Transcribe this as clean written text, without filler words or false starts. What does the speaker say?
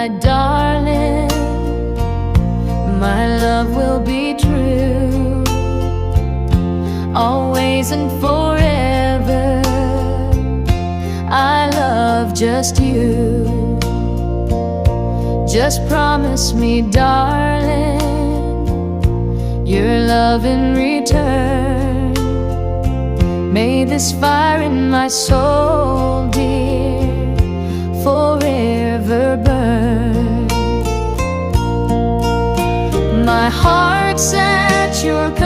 my darling, my love will be true, always and forever. I love just you. Just promise me, darling, your love in return. May this fire in my soul, dear, forever burn. My heart's at your command.